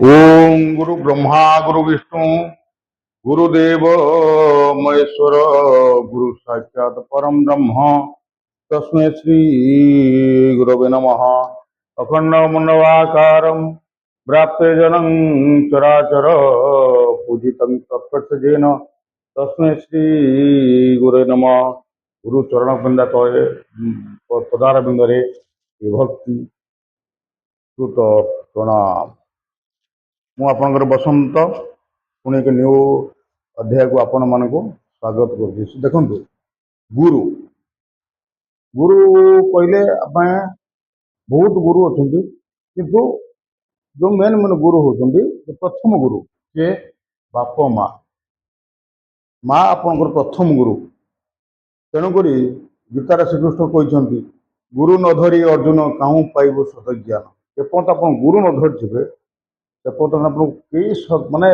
ओम गुरु ब्रह्मा गुरु विष्णु गुरुदेव महेश्वर गुरु साक्षात परम ब्रह्म तस्मै श्री गुरवे नमः। अखंड मंडलाकारं व्याप्ते जनं चराचर पूजितं तत्पक्षजेन तस्मै श्री गुरवे नमः। गुरु चरण बिंदातये पदार बिंदरे भक्ति कृत प्रणाम। ମୁଁ ଆପଣଙ୍କର ବସନ୍ତ ପୁଣି ଏକ ନ୍ୟୁ ଅଧ୍ୟାୟକୁ ଆପଣମାନଙ୍କୁ ସ୍ୱାଗତ କରୁଛି। ଦେଖନ୍ତୁ, ଗୁରୁ ଗୁରୁ କହିଲେ ଆମେ ବହୁତ ଗୁରୁ ଅଛନ୍ତି, କିନ୍ତୁ ଯେଉଁ ମେନ୍ ଗୁରୁ ହେଉଛନ୍ତି ପ୍ରଥମ ଗୁରୁ ଯେ ବାପ ମା ଆପଣଙ୍କର ପ୍ରଥମ ଗୁରୁ। ତେଣୁକରି ଗୀତାରେ ଶ୍ରୀକୃଷ୍ଣ କହିଛନ୍ତି, ଗୁରୁ ନ ଧରି ଅର୍ଜୁନ କାହୁଁ ପାଇବ ସତ ଜ୍ଞାନ। ଯେପର୍ଯ୍ୟନ୍ତ ଆପଣ ଗୁରୁ ନ ଧରିଥିବେ ସେପର୍ଯ୍ୟନ୍ତ ଆପଣଙ୍କୁ କେହି ମାନେ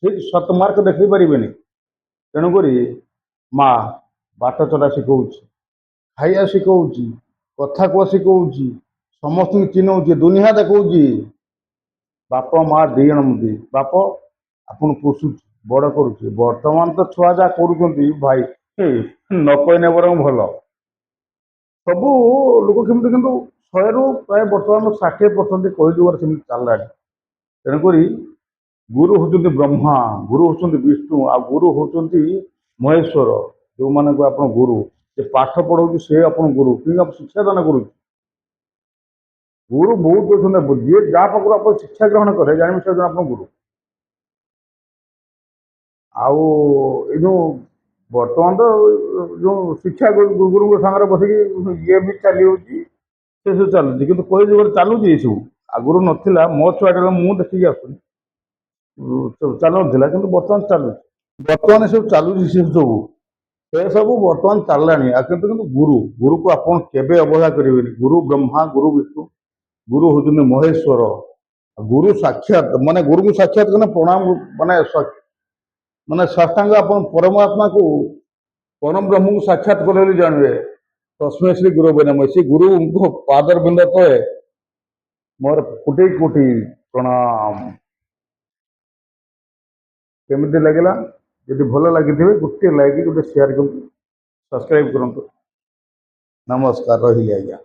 ଠିକ୍ ସତ ମାର୍ଗ ଦେଖେଇ ପାରିବେନି। ତେଣୁକରି ମା ବାଟ ଚଲା ଶିଖଉଛି, ଖାଇବା ଶିଖଉଛି, କଥା କୁହା ଶିଖଉଛି, ସମସ୍ତଙ୍କୁ ଚିହ୍ନଉଛି, ଦୁନିଆ ଦେଖଉଛି। ବାପ ମା ଦୁଇ ଜଣ ମୁଦି। ବାପ ଆପଣ ପୋଷୁଛି, ବଡ଼ କରୁଛି। ବର୍ତ୍ତମାନ ତ ଛୁଆ ଯାହା କରୁଛନ୍ତି ଭାଇ ନ କହିନେ ବରଂ ଭଲ। ସବୁ ଲୋକ କେମିତି କିନ୍ତୁ 100ରୁ ପ୍ରାୟ ବର୍ତ୍ତମାନ 60% କହିଯୁଗରେ ସେମିତି ଚାଲିଲାଣି। ତେଣୁକରି ଗୁରୁ ହେଉଛନ୍ତି ବ୍ରହ୍ମା, ଗୁରୁ ହେଉଛନ୍ତି ବିଷ୍ଣୁ, ଆଉ ଗୁରୁ ହେଉଛନ୍ତି ମହେଶ୍ୱର। ଯେଉଁମାନଙ୍କୁ ଆପଣ ଗୁରୁ, ଯେ ପାଠ ପଢ଼ଉଛି ସେ ଆପଣ ଗୁରୁ, କିନ୍ତୁ ଶିକ୍ଷାଦାନ କରୁଛି। ଗୁରୁ ବହୁତ ଅଛନ୍ତି, ଯିଏ ଯାହା ପାଖରୁ ଆପଣ ଶିକ୍ଷା ଗ୍ରହଣ କରେ ଜାଣିବେ ସେ ଆପଣ ଗୁରୁ। ଆଉ ଏଇ ଯେଉଁ ବର୍ତ୍ତମାନ ତ ଯେଉଁ ଶିକ୍ଷା ଗୁରୁଙ୍କ ସାଙ୍ଗରେ ବସିକି ଇଏ ବି ଚାଲିଯାଉଛି, ସେ ସବୁ ଚାଲୁଛି, କିନ୍ତୁ କହି ଯୁଗରେ ଚାଲୁଛି ଏସବୁ। ଆଗରୁ ନଥିଲା, ମୋ ଛୁଆଟା ମୁଁ ଦେଖିକି ଆସୁନି ଚାଲୁନଥିଲା, କିନ୍ତୁ ବର୍ତ୍ତମାନ ଚାଲୁଛି। ବର୍ତ୍ତମାନ ସବୁ ଚାଲୁଛି, ସେ ସବୁ ବର୍ତ୍ତମାନ ଚାଲିଲାଣି। ଆଉ କିନ୍ତୁ ଗୁରୁକୁ ଆପଣ କେବେ ଅବହେଳା କରିବେନି। ଗୁରୁ ବ୍ରହ୍ମା, ଗୁରୁ ବିଷ୍ଣୁ, ଗୁରୁ ହେଉଛନ୍ତି ମହେଶ୍ୱର। ଗୁରୁ ସାକ୍ଷାତ ମାନେ ଗୁରୁକୁ ସାକ୍ଷାତ କଲେ ପ୍ରଣାମ, ମାନେ ସାଷ୍ଟାଙ୍ଗ ଆପଣ ପରମାତ୍ମାକୁ ପରମ ବ୍ରହ୍ମକୁ ସାକ୍ଷାତ କଲେ ବୋଲି ଜାଣିବେ। ତସ୍ମୈ ଶ୍ରୀ ଗୁରବେ ନମଃ। ସେ ଗୁରୁଙ୍କ ପାଦର ବିନ୍ଦ ତଳେ ମୋର କୋଟି କୋଟି ପ୍ରଣାମ। କେମିତି ଲାଗିଲା? ଯଦି ଭଲ ଲାଗିଥିବେ ଗୋଟିଏ ଲାଇକ୍, ଗୋଟେ ସେୟାର କରନ୍ତୁ, ସବସ୍କ୍ରାଇବ୍ କରନ୍ତୁ। ନମସ୍କାର, ରହିଲି ଆଜ୍ଞା।